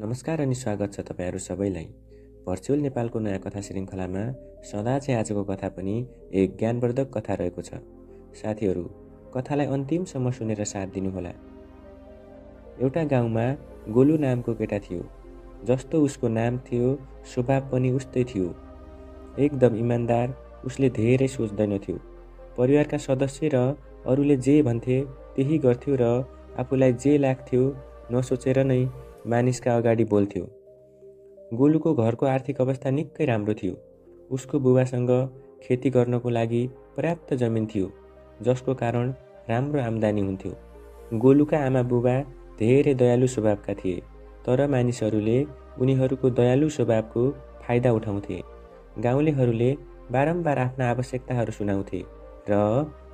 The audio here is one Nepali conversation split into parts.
नमस्कार अनि स्वागत छ तपाईहरू सबैलाई। भर्चुअल नेपालको नयाँ कथा श्रृङ्खलामा सदा चाहिँ आजको कथा पनि एक ज्ञानवर्धक कथा रहेको छ। साथीहरू, कथालाई अन्तिमसम्म सुनेर साथ दिनुहोला। एउटा गाउँमा गोलु नामको केटा थियो। जस्तो उसको नाम थियो, स्वभाव पनि उस्तै थियो। एकदम इमान्दार, उसले धेरै सोच्दैनथ्यो। परिवारका सदस्य र अरूले जे भन्थे त्यही गर्थ्यो र आफूलाई जे लाग्थ्यो नसोचेर नै मानिसका अगाडि बोल्थ्यो। गोलुको घरको आर्थिक अवस्था निकै राम्रो थियो। उसको बुबासँग खेती गर्नको लागि पर्याप्त जमिन थियो, जसको कारण राम्रो आम्दानी हुन्थ्यो। गोलुका आमा बुबा धेरै दयालु स्वभावका थिए, तर मानिसहरूले उनीहरूको दयालु स्वभावको फाइदा उठाउँथे। गाउँलेहरूले बारम्बार आफ्ना आवश्यकताहरू सुनाउँथे र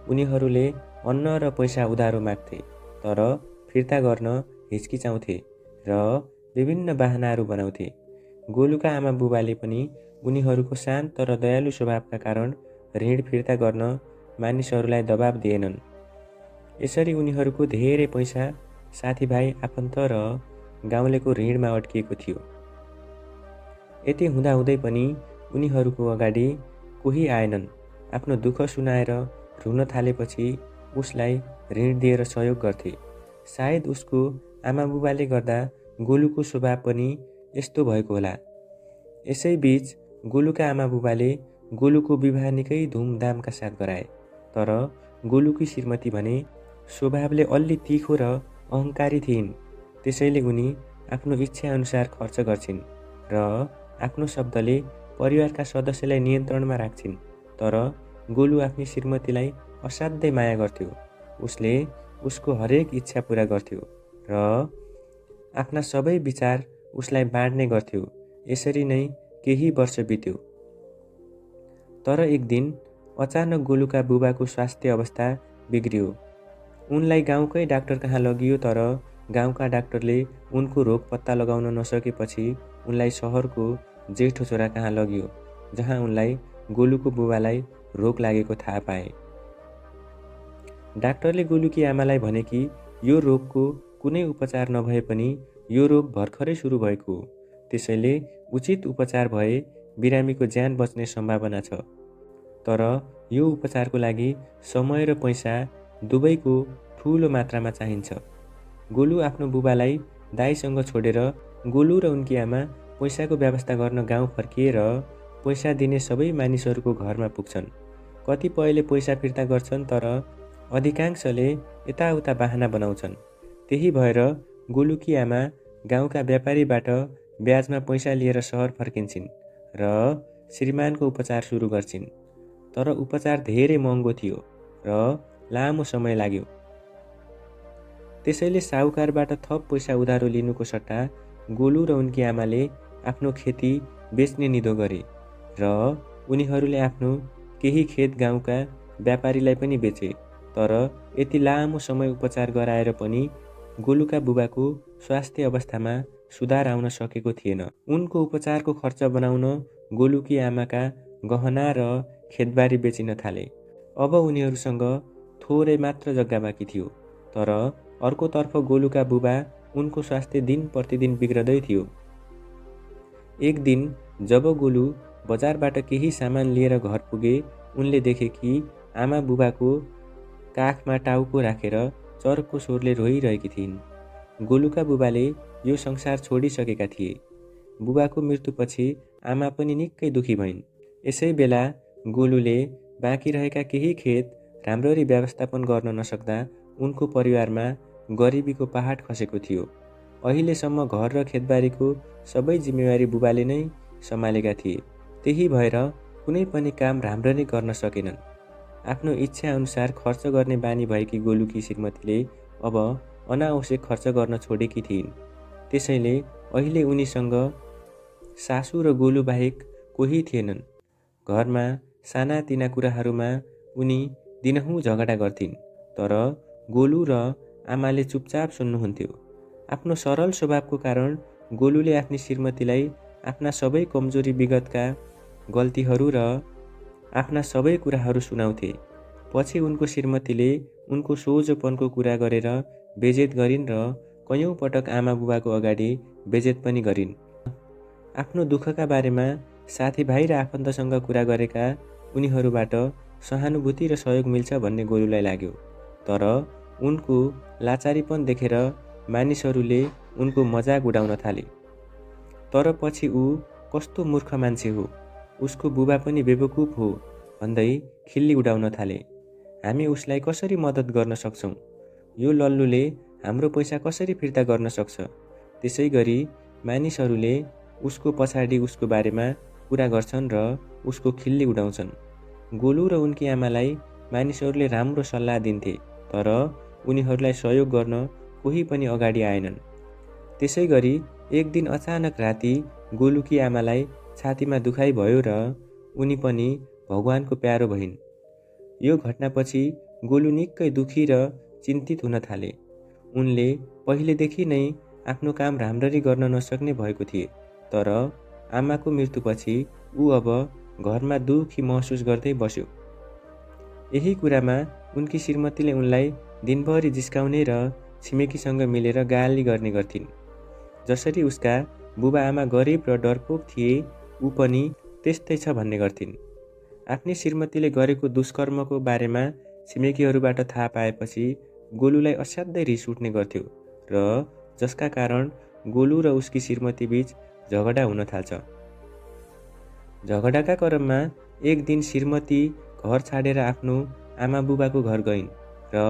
उनीहरूले अन्न र पैसा उधारो माग्थे, तर फिर्ता गर्न हिचकिचाउँथे र विभिन्न बहानाहरू बनाउँथे। गोलुका आमा बुबाले पनि उनीहरूको शान्त र दयालु स्वभावका कारण ऋण फिर्ता गर्न मानिसहरूलाई दबाब दिएनन्। यसरी उनीहरूको धेरै पैसा साथीभाइ, आफन्त र गाउँलेको ऋणमा अड्किएको थियो। यति हुँदाहुँदै पनि उनीहरूको अगाडि कोही आएनन्। आफ्नो दुःख सुनाएर रुन थालेपछि उसलाई ऋण दिएर सहयोग गर्थे। सायद उसको आमा बुबाले गर्दा गोलुको स्वभाव पनि यस्तो भएको होला। यसै बीच गोलुका आमा बुबाले गोलुको विवाह निकै धुमधामका साथ गराए। तर गोलुकी श्रीमती भने स्वभावले अलि तिखो र अहङ्कारी थिइन्। त्यसैले उनी आफ्नो इच्छा अनुसार खर्च गर्छिन् र आफ्नो शब्दले परिवारका सदस्यलाई नियन्त्रणमा राख्छिन्। तर गोलु आफ्नी श्रीमतीलाई असाध्यै माया गर्थ्यो। उसले उसको हरेक इच्छा पूरा गर्थ्यो र आफ्ना सबै विचार उसलाई बाँड्ने गर्थ्यो। यसरी नै केही वर्ष बित्यो। तर एक दिन अचानक गोलुका बुबाको स्वास्थ्य अवस्था बिग्रियो। उनलाई गाउँकै डाक्टर कहाँ लगियो, तर गाउँका डाक्टरले उनको रोग पत्ता लगाउन नसकेपछि उनलाई सहरको जेठो छोरा कहाँ लगियो, जहाँ उनलाई गोलुको बुबालाई रोग लागेको थाहा पाए। डाक्टरले गोलुकी आमालाई भने कि यो रोगको कुनै उपचार नभए पनि यो रोग भर्खरै सुरु भएको हो, त्यसैले उचित उपचार भए बिरामीको ज्यान बच्ने सम्भावना छ। तर यो उपचारको लागि समय र पैसा दुवैको ठुलो मात्रामा चाहिन्छ। गोलु आफ्नो बुबालाई दाइसँग छोडेर गोलु र उनकी आमा पैसाको व्यवस्था गर्न गाउँ फर्किएर पैसा दिने सबै मानिसहरूको घरमा पुग्छन्। कतिपयले पैसा फिर्ता गर्छन्, तर अधिकांशले यताउता बहाना बनाउँछन्। त्यही भएर गोलुकी आमा गाउँका व्यापारीबाट ब्याजमा पैसा लिएर सहर फर्किन्छन् र श्रीमानको उपचार सुरु गर्छिन्। तर उपचार धेरै महँगो थियो र लामो समय लाग्यो। त्यसैले साहुकारबाट थप पैसा उधारो लिनुको सट्टा गोलु र उनकी आमाले आफ्नो खेती बेच्ने निधो गरे र उनीहरूले आफ्नो केही खेत गाउँका व्यापारीलाई पनि बेचे। तर यति लामो समय उपचार गराएर पनि गोलुका बुबाको स्वास्थ्य अवस्थामा सुधार आउन सकेको थिएन। उनको उपचारको खर्च बनाउन गोलुकी आमाका गहना र खेतबारी बेचिन थाले। अब उनीहरूसँग थोरै मात्र जग्गा बाँकी थियो। तर अर्कोतर्फ गोलुका बुबा उनको स्वास्थ्य दिन प्रतिदिन बिग्रदै थियो। एक दिन जब गोलु बजारबाट केही सामान लिएर घर पुगे, उनले देखे कि आमा बुबाको काखमा टाउको राखेर चर्को स्वरले रोइरहेकी थिइन्। गोलुका बुबाले यो संसार छोडिसकेका थिए। बुबाको मृत्युपछि आमा पनि निकै दुखी भइन्। यसै बेला गोलुले बाँकी रहेका केही खेत राम्ररी व्यवस्थापन गर्न नसक्दा उनको परिवारमा गरिबीको पहाड खसेको थियो। अहिलेसम्म घर र खेतबारीको सबै जिम्मेवारी बुबाले नै सम्हालेका थिए। त्यही भएर कुनै पनि काम राम्ररी गर्न सकेनन्। आफ्नो इच्छा अनुसार खर्च गर्ने बानी भएकी गोलुकी श्रीमतीले अब अनावश्यक खर्च गर्न छोडेकी थिइन्। त्यसैले अहिले उनीसँग सासू र गोलु बाहेक कोही थिएनन्। घरमा सानातिना कुराहरूमा उनी दिनहुँ झगडा गर्थिन्, तर गोलु र आमाले चुपचाप सुन्नुहुन्थ्यो। आफ्नो सरल स्वभावको कारण गोलुले आफ्नी श्रीमतीलाई आफ्ना सबै कमजोरी, विगतका गल्तीहरू र आफ्ना सबै कुराहरू सुनाउँथे। पछि उनको श्रीमतीले उनको सोझोपनको कुरा गरेर बेजेत गरिन् र कैयौँ पटक आमा बुबाको अगाडि बेजेत पनि गरिन्। आफ्नो दुःखका बारेमा साथीभाइ र आफन्तसँग कुरा गरेका उनीहरूबाट सहानुभूति र सहयोग मिल्छ भन्ने गोलुलाई लाग्यो। तर उनको लाचारीपन देखेर मानिसहरूले उनको मजाक उडाउन थाले। तर पछि ऊ कस्तो मूर्ख मान्छे हो, उसको बुबा पनि बेवकुफ हो भन्दै खिल्ली उडाउन थाले। हामी उसलाई कसरी मद्दत गर्न सक्छौँ? यो लल्लुले हाम्रो पैसा कसरी फिर्ता गर्न सक्छ? त्यसै गरी मानिसहरूले उसको पछाडि उसको बारेमा कुरा गर्छन् र उसको खिल्ली उडाउँछन्। गोलु र उनकी आमालाई मानिसहरूले राम्रो सल्लाह दिन्थे, तर उनीहरूलाई सहयोग गर्न कोही पनि अगाडि आएनन्। त्यसै गरी एक दिन अचानक राति गोलुकी आमालाई छातीमा दुखाइ भयो र उनी पनि भगवानको प्यारो भइन्। यो घटनापछि गोलु निकै दुखी र चिन्तित हुन थाले। उनले पहिलेदेखि नै आफ्नो काम राम्ररी गर्न नसक्ने भएको थिए, तर आमाको मृत्युपछि ऊ अब घरमा दुखी महसुस गर्दै बस्यो। यही कुरामा उनकी श्रीमतीले उनलाई दिनभरि जिस्काउने र छिमेकीसँग मिलेर गाली गर्ने गर्थिन्। जसरी उसका बुबा आमा गरिब र डरपोक थिए, ऊ पनि त्यस्तै छ भन्ने गर्थिन्। आफ्नै श्रीमतीले गरेको दुष्कर्मको बारेमा छिमेकीहरूबाट थाहा पाएपछि गोलुलाई असाध्यै रिस उठ्ने गर्थ्यो र जसका कारण गोलु र उसकी श्रीमती बीच झगडा हुन थाल्छ। झगडाका क्रममा एक दिन श्रीमती घर छाडेर आफ्नो आमा बुबाको घर गइन् र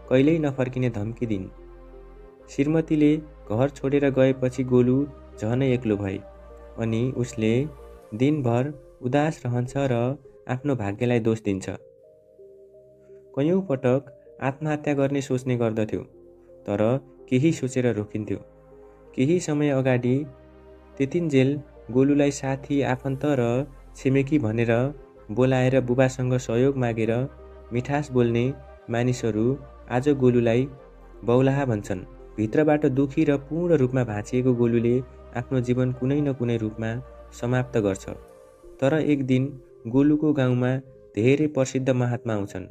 कहिल्यै नफर्किने धम्की दिइन्। श्रीमतीले घर छोडेर गएपछि गोलु झनै एक्लो भए अनि उसले दिनभर उदास रहन्छ र आफ्नो भाग्यलाई दोष दिन्छ। कैयौँ पटक आत्महत्या गर्ने सोच्ने गर्दथ्यो, तर केही सोचेर रोकिन्थ्यो। केही समय अगाडि त्यतिन्जेल गोलुलाई साथी, आफन्त र छिमेकी भनेर बोलाएर बुबासँग सहयोग मागेर मिठास बोल्ने मानिसहरू आज गोलुलाई बौलाहा भन्छन्। भित्रबाट दुखी र पूर्ण रूपमा भाँचिएको गोलुले आफ्नो जीवन कुनै न कुनै रूपमा समाप्त गर्छ। तर एक दिन गोलुको गाउँमा धेरै प्रसिद्ध महात्मा आउँछन्।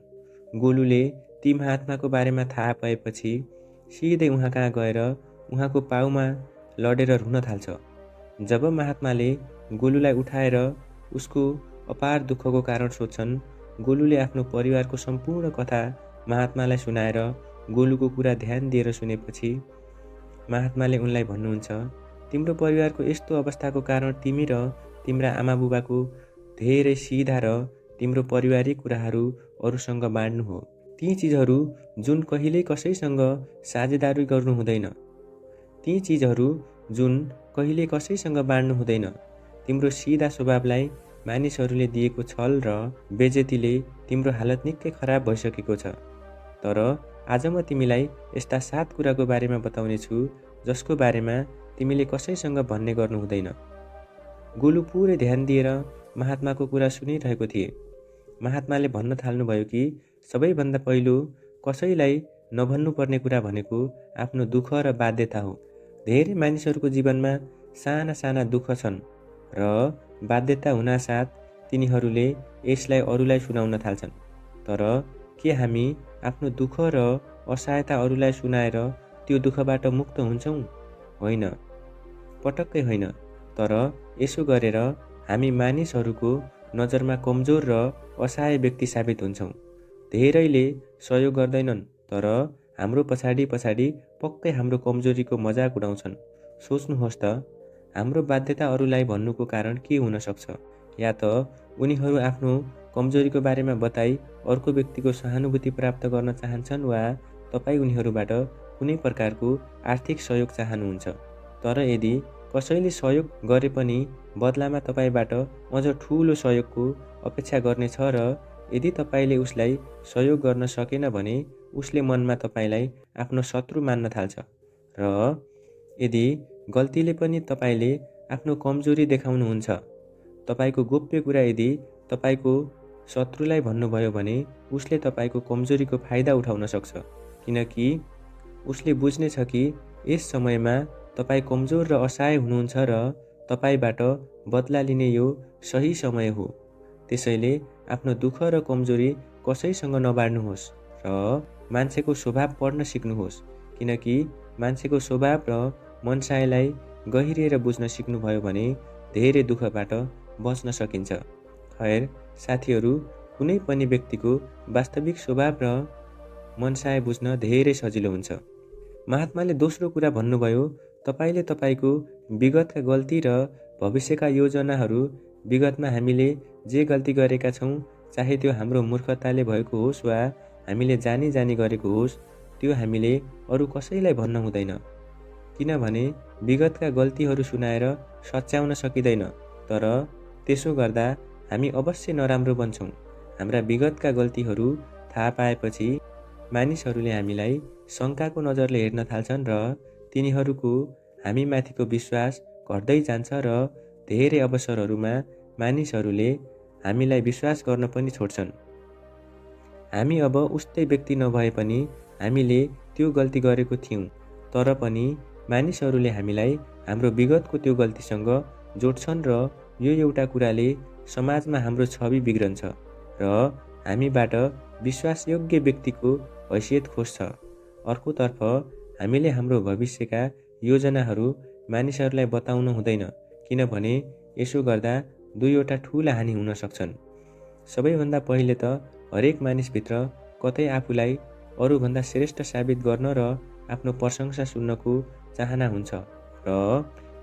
गोलुले ती महात्माको बारेमा थाहा पाएपछि सिधै उहाँ कहाँ गएर उहाँको पाउमा लडेर रुन थाल्छ। जब महात्माले गोलुलाई उठाएर उसको अपार दुःखको कारण सोध्छन्, गोलुले आफ्नो परिवारको सम्पूर्ण कथा महात्मालाई सुनाएर गोलुको कुरा ध्यान दिएर सुनेपछि महात्माले उनलाई भन्नुहुन्छ, तिम्रो परिवारको यस्तो अवस्थाको कारण तिमी र तिम्रा आमा बुबाको धेरै सिधा र तिम्रो पारिवारिक कुराहरू अरूसँग बाँड्नु हो। ती चिजहरू जुन कहिल्यै कसैसँग साझेदारी गर्नु हुँदैन। ती चिजहरू जुन कहिल्यै कसैसँग बाँड्नु हुँदैन। तिम्रो सिधा स्वभावलाई मानिसहरूले दिएको छल र बेजेतीले तिम्रो हालत निकै खराब भइसकेको छ। तर आज म तिमीलाई यस्ता 7 कुराको बारेमा बताउने छु जसको बारेमा तिमीले कसैसँग भन्ने गर्नु हुँदैन। गोलु पुरै ध्यान दिएर महात्माको कुरा सुनिरहेको थिए। महात्माले भन्न थाल्नुभयो कि सबैभन्दा पहिलो कसैलाई नभन्नुपर्ने कुरा भनेको आफ्नो दुःख र बाध्यता हो। धेरै मानिसहरूको जीवनमा साना साना दुःख छन् र बाध्यता हुनासाथ तिनीहरूले यसलाई अरूलाई सुनाउन थाल्छन्। तर के हामी आफ्नो दुःख र असहायता अरूलाई सुनाएर त्यो दुःखबाट मुक्त हुन्छौँ? होइन, पटक्कै होइन। तर यसो गरेर हामी मानिसहरूको नजरमा कमजोर र असहाय व्यक्ति साबित हुन्छौँ। धेरैले सहयोग गर्दैनन्, तर हाम्रो पछाडि पक्कै हाम्रो कमजोरीको मजाक उडाउँछन्। सोच्नुहोस् त, हाम्रो बाध्यता अरूलाई भन्नुको कारण के हुन सक्छ? या त उनीहरू आफ्नो कमजोरीको बारेमा बताई अर्को व्यक्तिको सहानुभूति प्राप्त गर्न चाहन्छन्, वा तपाईँ उनीहरूबाट कुनै प्रकारको आर्थिक सहयोग चाहनुहुन्छ। तर यदि कसैले सहयोग गरे पनि बदलामा तपाईँबाट अझ ठुलो सहयोगको अपेक्षा गर्नेछ र यदि तपाईँले उसलाई सहयोग गर्न सकेन भने उसले मनमा तपाईँलाई आफ्नो शत्रु मान्न थाल्छ। र यदि गल्तीले पनि तपाईँले आफ्नो कमजोरी देखाउनुहुन्छ, तपाईँको गोप्य कुरा यदि तपाईँको शत्रुलाई भन्नुभयो भने उसले तपाईँको कमजोरीको फाइदा उठाउन सक्छ, किनकि उसले बुझ्नेछ कि यस समयमा तपाईँ कमजोर र असहाय हुनुहुन्छ र तपाईँबाट बदला लिने यो सही समय हो। त्यसैले आफ्नो दुःख र कमजोरी कसैसँग नबाड्नुहोस् र मान्छेको स्वभाव पढ्न सिक्नुहोस्, किनकि मान्छेको स्वभाव र मनसायलाई गहिरिएर बुझ्न सिक्नुभयो भने धेरै दुःखबाट बच्न सकिन्छ। खैर साथीहरू, कुनै पनि व्यक्तिको वास्तविक स्वभाव र मनसाय बुझ्न धेरै सजिलो हुन्छ। महात्माले दोस्रो कुरा भन्नुभयो, तपाईले तपाईको विगतका गल्ती र भविष्यका योजनाहरू, विगतमा हामीले जे गल्ती गरेका छौँ, चाहे त्यो हाम्रो मूर्खताले भएको होस् वा हामीले जानी जानी गरेको होस्, त्यो हामीले अरू कसैलाई भन्न हुँदैन। किनभने विगतका गल्तीहरू सुनाएर सच्याउन सकिँदैन, तर त्यसो गर्दा हामी अवश्य नराम्रो बन्छौँ। हाम्रा विगतका गल्तीहरू थाहा पाएपछि मानिसहरूले हामीलाई शङ्काको नजरले हेर्न थाल्छन् र तिनीहरूको हामीमाथिको विश्वास घट्दै जान्छ र धेरै अवसरहरूमा मानिसहरूले हामीलाई विश्वास गर्न पनि छोड्छन्। हामी अब उस्तै व्यक्ति नभए पनि हामीले त्यो गल्ती गरेको थियौँ, तर पनि मानिसहरूले हामीलाई हाम्रो विगतको त्यो गल्तीसँग जोड्छन् र यो एउटा कुराले समाजमा हाम्रो छवि बिग्रन्छ र हामीबाट विश्वासयोग्य व्यक्तिको हैसियत खोज्छ। अर्कोतर्फ हामीले हाम्रो भविष्यका योजनाहरू मानिसहरूलाई बताउनु हुँदैन, किनभने यसो गर्दा दुईवटा ठुला हानि हुन सक्छन्। सबैभन्दा पहिले त हरेक मानिसभित्र कतै आफूलाई अरूभन्दा श्रेष्ठ साबित गर्न र आफ्नो प्रशंसा सुन्नको चाहना हुन्छ र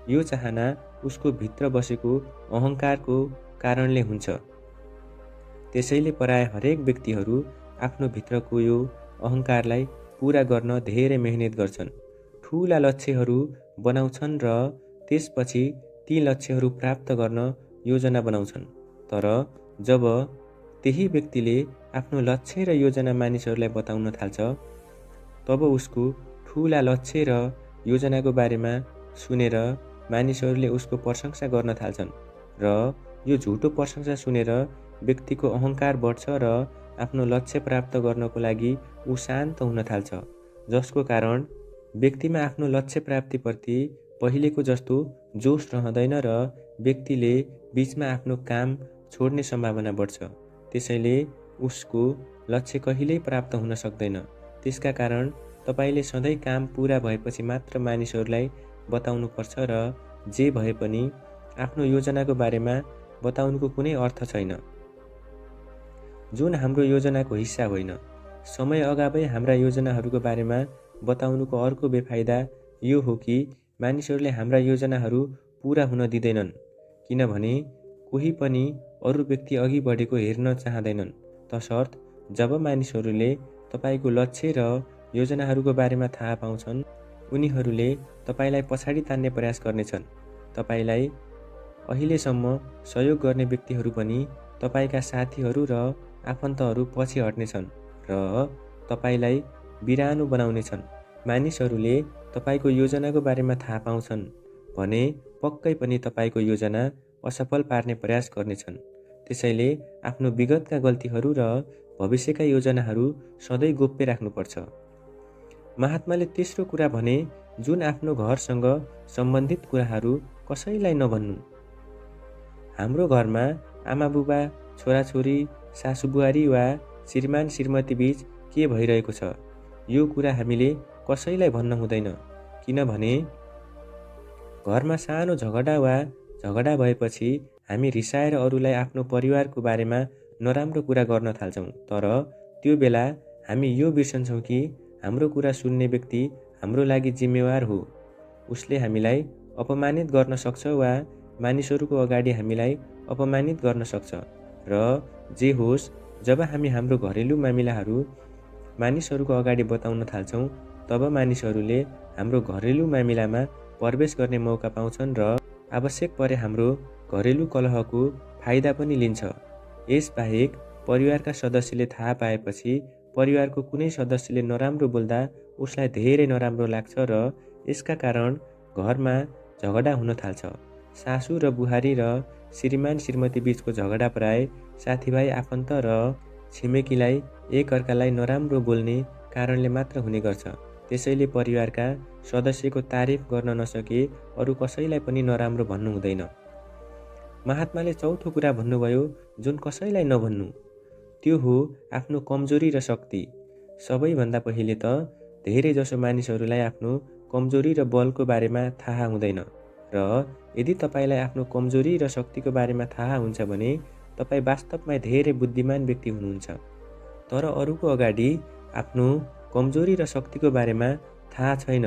यो चाहना उसको भित्र बसेको अहङ्कारको कारणले हुन्छ। त्यसैले प्राय हरेक व्यक्तिहरू आफ्नो भित्रको यो अहङ्कारलाई पूरा गर्न धेरै मेहनत गर्छन्, ठुला लक्ष्यहरू बनाउँछन् र त्यसपछि ती लक्ष्यहरू प्राप्त गर्न योजना बनाउँछन्। तर जब त्यही व्यक्तिले आफ्नो लक्ष्य र योजना मानिसहरूलाई बताउन थाल्छ, तब उसको ठुला लक्ष्य र योजनाको बारेमा सुनेर मानिसहरूले उसको प्रशंसा गर्न थाल्छन् र यो झुटो प्रशंसा सुनेर व्यक्तिको अहङ्कार बढ्छ र आफ्नो लक्ष्य प्राप्त गर्नको लागि ऊ शान्त हुन थाल्छ, जसको कारण व्यक्तिमा आफ्नो लक्ष्य प्राप्तिप्रति पहिलेको जस्तो जोस रहँदैन र व्यक्तिले बीचमा आफ्नो काम छोड्ने सम्भावना बढ्छ। त्यसैले उसको लक्ष्य कहिल्यै प्राप्त हुन सक्दैन। त्यसका कारण तपाईले सधैँ काम पूरा भएपछि मात्र मानिसहरूलाई बताउनुपर्छ र जे भए पनि आफ्नो योजनाको बारेमा बताउनुको कुनै अर्थ छैन, जुन हाम्रो योजनाको हिस्सा होइन। समय अगावै हाम्रा योजनाहरूको बारेमा बताउनुको अर्को बेफाइदा यो हो कि मानिसहरूले हाम्रा योजनाहरू पूरा हुन दिँदैनन्, किनभने कोही पनि अरू व्यक्ति अघि बढेको हेर्न चाहँदैनन्। तसर्थ जब मानिसहरूले तपाईको लक्ष्य र योजनाहरूको बारेमा थाहा पाउँछन्, उनीहरूले तपाईलाई पछाडि तान्ने प्रयास गर्नेछन्। तपाईलाई अहिलेसम्म सहयोग गर्ने व्यक्तिहरू पनि तपाईका साथीहरू र आफन्तहरू पछि हट्नेछन् र तपाईलाई बिरानो बनाउनेछन्। मानिसहरूले तपाईको योजनाको बारेमा थाहा पाउँछन् भने पक्कै पनि तपाईको योजना असफल पार्ने प्रयास गर्नेछन्। त्यसैले आफ्नो विगतका गल्तीहरू र भविष्यका योजनाहरू सधैँ गोप्य राख्नुपर्छ। महात्माले तेस्रो कुरा भने, जुन आफ्नो घरसँग सम्बन्धित कुराहरू कसैलाई नभन्नु। हाम्रो घरमा आमा बुबा, छोराछोरी, सासु बुहारी वा श्रीमान श्रीमती बीच के भइरहेको छ, यो कुरा हामीले कसैलाई भन्न हुँदैन, किनभने घरमा सानो झगडा वा झगडा भएपछि हामी रिसाएर अरूलाई आफ्नो परिवारको बारेमा नराम्रो कुरा गर्न थाल्छौँ। तर त्यो बेला हामी यो बिर्सन्छौँ कि हाम्रो कुरा सुन्ने व्यक्ति हाम्रो लागि जिम्मेवार हो। उसले हामीलाई अपमानित गर्न सक्छ वा मानिसहरूको अगाडि हामीलाई अपमानित गर्न सक्छ र जे होस्, जब हामी हाम्रो घरेलु मामिलाहरू मानिसहरूको अगाडि बताउन थाल्छौँ, तब मानिसहरूले हाम्रो घरेलु मामिलामा प्रवेश गर्ने मौका पाउँछन् र आवश्यक परे हाम्रो घरेलु कलहको फाइदा पनि लिन्छ। यसबाहेक परिवारका सदस्यले थाहा पाएपछि परिवारको कुनै सदस्यले नराम्रो बोल्दा उसलाई धेरै नराम्रो लाग्छ र यसका कारण घरमा झगडा हुन थाल्छ। सासु र बुहारी र श्रीमान श्रीमती बीचको झगडा प्राय साथीभाइ, आफन्त र छिमेकीलाई एकअर्कालाई नराम्रो बोल्ने कारणले मात्र हुने गर्छ। त्यसैले परिवारका सदस्यको तारिफ गर्न नसके अरू कसैलाई पनि नराम्रो भन्नु हुँदैन। महात्माले चौथो कुरा भन्नुभयो, जुन कसैलाई नभन्नु, त्यो हो आफ्नो कमजोरी र शक्ति। सबैभन्दा पहिले त धेरै जसो मानिसहरूलाई आफ्नो कमजोरी र बलको बारेमा थाहा हुँदैन र यदि तपाईँलाई आफ्नो कमजोरी र शक्तिको बारेमा थाहा हुन्छ भने तपाईँ वास्तवमा धेरै बुद्धिमान व्यक्ति हुनुहुन्छ। तर अरूको अगाडि आफ्नो कमजोरी र शक्तिको बारेमा थाहा छैन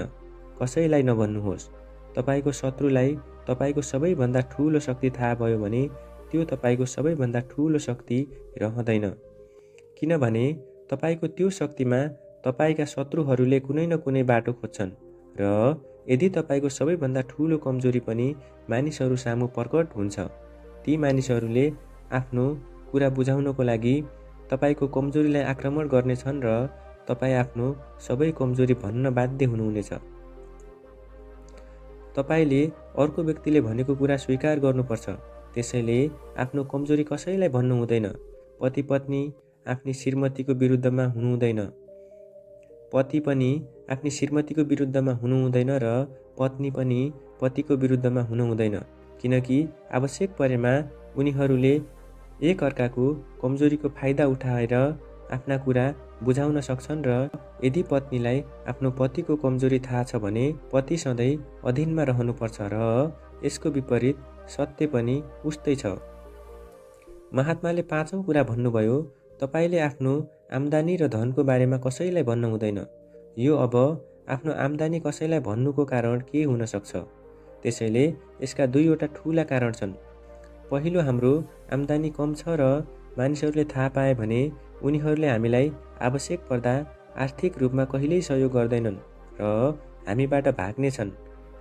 कसैलाई नभन्नुहोस्। तपाईँको शत्रुलाई तपाईँको सबैभन्दा ठुलो शक्ति थाहा भयो भने त्यो तपाईँको सबैभन्दा ठुलो शक्ति रहँदैन, किनभने तपाईँको त्यो शक्तिमा तपाईँका शत्रुहरूले कुनै न कुनै बाटो खोज्छन् र यदि तपाईँको सबैभन्दा ठुलो कमजोरी पनि मानिसहरू सामु प्रकट हुन्छ, ती मानिसहरूले आफ्नो कुरा बुझाउनको लागि तपाईँको कमजोरीलाई आक्रमण गर्नेछन् र तपाईँ आफ्नो सबै कमजोरी भन्न बाध्य हुनुहुनेछ। तपाईँले अर्को व्यक्तिले भनेको कुरा स्वीकार गर्नुपर्छ, त्यसैले आफ्नो कमजोरी कसैलाई भन्नु हुँदैन। पति पत्नी आफ्नी श्रीमतीको विरुद्धमा हुनुहुँदैन, पति पनि आफ्नी श्रीमतीको विरुद्धमा हुनुहुँदैन र पत्नी पनि पतिको विरुद्धमा हुनुहुँदैन, किनकि आवश्यक परेमा उनीहरूले एक अर्काको कमजोरीको फाइदा उठाएर आफ्ना कुरा बुझाउन सक्छन् र यदि पत्नीलाई आफ्नो पतिको कमजोरी थाहा छ भने पति सधैँ अधीनमा रहनुपर्छ र यसको विपरीत सत्य पनि उस्तै छ। महात्माले पाँचौं कुरा भन्नुभयो, तपाईले आफ्नो आम्दानी र धनको बारेमा कसैलाई भन्न हुँदैन। यो अब आफ्नो आम्दानी कसैलाई भन्नुको कारण के हुन सक्छ? त्यसैले यसका दुईवटा ठूला कारण छन्। पहिलो, हाम्रो आम्दानी कम छ र मानिसहरूले थाहा पाए भने उनीहरूले हामीलाई आवश्यक पर्दा आर्थिक रूपमा कहिल्यै सहयोग गर्दैनन् र हामीबाट भाग्नेछन्,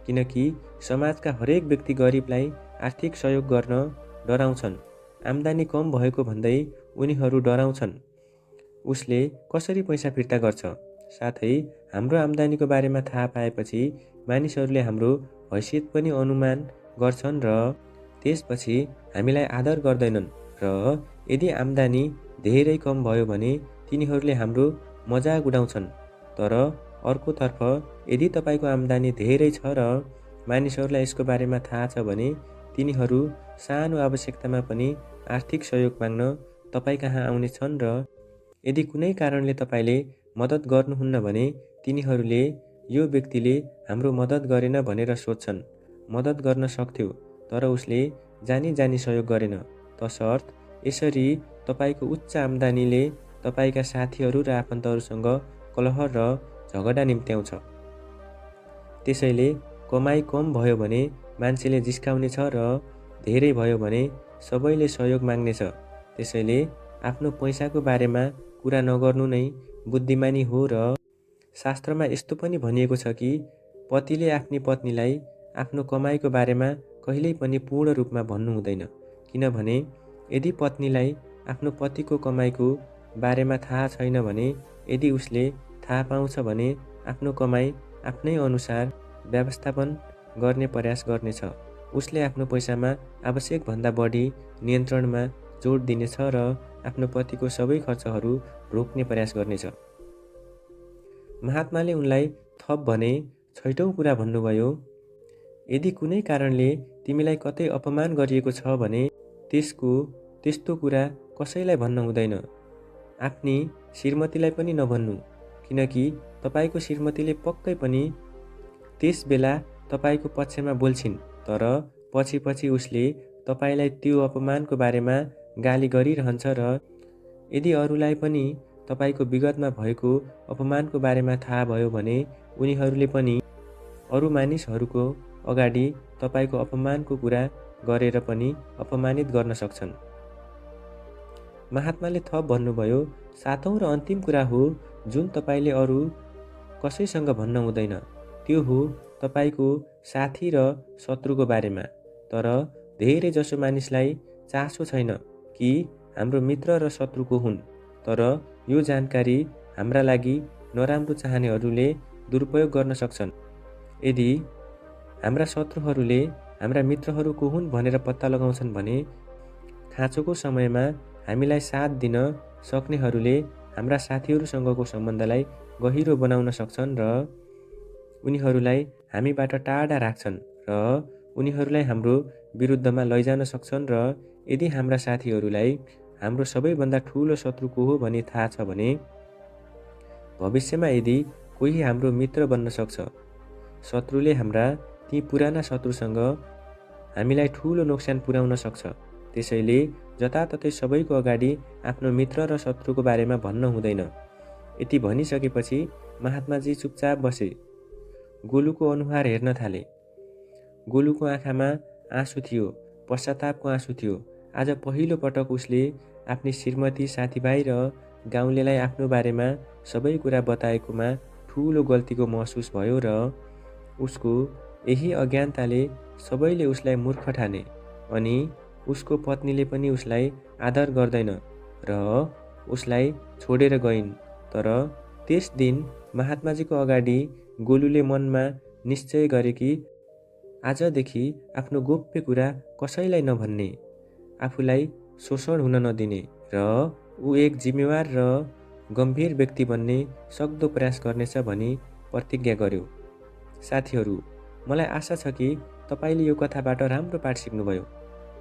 किनकि समाजका हरेक व्यक्ति गरिबलाई आर्थिक सहयोग गर्न डराउँछन्। आम्दानी कम भएको भन्दै उनीहरू डराउँछन् उसले कसरी पैसा फिर्ता गर्छ। साथै हाम्रो आम्दानीको बारेमा थाहा पाएपछि मानिसहरूले हाम्रो हैसियत पनि अनुमान गर्छन् र त्यसपछि हामीलाई आदर गर्दैनन् र यदि आम्दानी धेरै कम भयो भने तिनीहरूले हाम्रो मजाक उडाउँछन्। तर अर्कोतर्फ यदि तपाईको आम्दानी धेरै छ र मानिसहरूलाई यसको बारेमा थाहा छ भने तिनीहरू सानो आवश्यकतामा पनि आर्थिक सहयोग माग्न तपाईँ कहाँ आउने छन् र यदि कुनै कारणले तपाईले मद्दत गर्नुहुन्न भने तिनीहरूले यो व्यक्तिले हाम्रो मद्दत गरेन भनेर सोच्छन्। मद्दत गर्न सक्थ्यो तर उसले जानी जानी सहयोग गरेन। तसर्थ यसरी तपाईको उच्च आम्दानीले तपाईका साथीहरू र आफन्तहरूसँग कलह र झगडा निम्त्याउँछ। त्यसैले कमाई कम भयो भने मान्छेले जिस्काउने छ र धेरै भयो भने सबैले सहयोग माग्नेछ। त्यसैले आफ्नो पैसाको बारेमा कुरा नगर्नु नै बुद्धिमानी हो र शास्त्रमा यस्तो पनि भनिएको छ कि पतिले आफ्नी पत्नीलाई आफ्नो कमाईको बारेमा कहिल्यै पनि पूर्ण रूपमा भन्नु हुँदैन, किनभने यदि पत्नीलाई आफ्नो पतिको कमाईको बारेमा थाहा छैन भने यदि उसले थाहा पाउँछ भने आफ्नो कमाई आफ्नै अनुसार व्यवस्थापन गर्ने प्रयास गर्नेछ। उसले आफ्नो पैसामा आवश्यक भन्दा बढी नियन्त्रणमा जोड दिनेछ र आफ्नो पतिको सबै खर्चहरू रोक्ने प्रयास गर्नेछ। महात्माले उनलाई थप भने छैटौं कुरा भन्नुभयो, यदि कुनै कारणले तिमीलाई कतै अपमान गरिएको छ भने त्यस्तो कुरा कसैलाई भन्न हुँदैन। आफ्नी श्रीमतीलाई पनि नभन्नु, किनकि तपाईको श्रीमतीले पक्कै पनि त्यस बेला तपाईको पक्षमा बोल्छिन्, तर पछि उसले तपाईलाई त्यो अपमानको बारेमा गाली गरिरहन्छ र यदि अरूलाई पनि तपाईको विगतमा भएको अपमानको बारेमा थाहा भयो भने उनीहरूले पनि अरू मानिसहरूको अगाडि तपाईको अपमानको कुरा गरेर पनि अपमानित गर्न सक्छन्। महात्माले थप भन्नुभयो, सातौं र अन्तिम कुरा हो जुन तपाईले अरू कसैसँग भन्न हुँदैन, त्यो हो तपाईको साथी र शत्रुको बारेमा। तर धेरै जसो मानिसलाई चासो छैन कि हाम्रो मित्र र शत्रु को हुन्, तर यो जानकारी हाम्रा लागि नराम्रो चाहनेहरूले दुरुपयोग गर्न सक्छन्। यदि हाम्रा शत्रुहरूले हाम्रा मित्रहरू को हुन् भनेर पत्ता लगाउँछन् भने खाँचोको समयमा हामीलाई साथ दिन सक्नेहरूले हाम्रा साथीहरूसँगको सम्बन्धलाई गहिरो बनाउन सक्छन् र उनीहरूलाई हामीबाट टाढा राख्छन् र उनीहरूलाई हाम्रो विरुद्धमा लैजान सक्छन् र यदि हाम्रा साथीहरूलाई हाम्रो सबैभन्दा ठुलो शत्रु को हो भनी थाहा छ भने भविष्यमा यदि कोही हाम्रो मित्र बन्न सक्छ। शत्रुले हाम्रा ती पुराना शत्रुसँग हामीलाई ठुलो नोक्सान पुर्याउन सक्छ। त्यसैले जताततै सबैको अगाडि आफ्नो मित्र र शत्रुको बारेमा भन्न हुँदैन। यति भनिसकेपछि महात्माजी चुपचाप बसे। गोलुको अनुहार हेर्न थाले। गोलुको आँखामा आँसु थियो, पश्चातापको आँसु थियो। आज पहिलो पटक उसले आफ्नी श्रीमती, साथीभाइ र गाउँलेलाई आफ्नो बारेमा सबै कुरा बताएकोमा ठुलो गल्तीको महसुस भयो र उसको यही अज्ञानताले सबैले उसलाई मूर्ख ठाने अनि उसको पत्नीले पनि उसलाई आदर गर्दैन र उसलाई छोडेर गइन्। तर त्यस दिन महात्माजीको अगाडि गोलुले मनमा निश्चय गरे कि आजदेखि आफ्नो गोप्य कुरा कसैलाई नभन्ने, आफूलाई शोषण हुन नदिने र ऊ एक जिम्मेवार र गम्भीर व्यक्ति बन्ने सक्दो प्रयास गर्नेछ भनी प्रतिज्ञा गर्यो। साथीहरू, मलाई आशा छ कि तपाईले यो कथाबाट राम्रो पाठ सिक्नुभयो।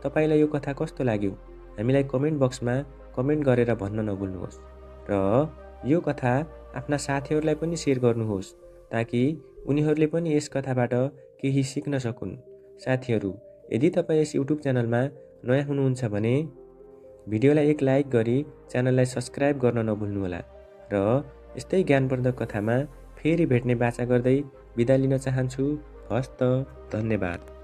तपाईलाई यो कथा कस्तो लाग्यो हामीलाई कमेन्ट बक्समा कमेन्ट गरेर भन्न नभुल्नुहोस् र यो कथा आफ्ना साथीहरूलाई पनि सेयर गर्नुहोस् ताकि उनीहरूले पनि यस कथाबाट केही सिक्न सकुन्। साथीहरू, यदि तपाईँ यस युट्युब च्यानलमा नयाँ हुनुहुन्छ भने भिडियोलाई एक लाइक गरी च्यानललाई सब्स्क्राइब गर्न नभुल्नुहोला र यस्तै ज्ञानवर्धक कथामा फेरि भेट्ने बाचा गर्दै बिदा लिन चाहन्छु। हस्त, धन्यवाद।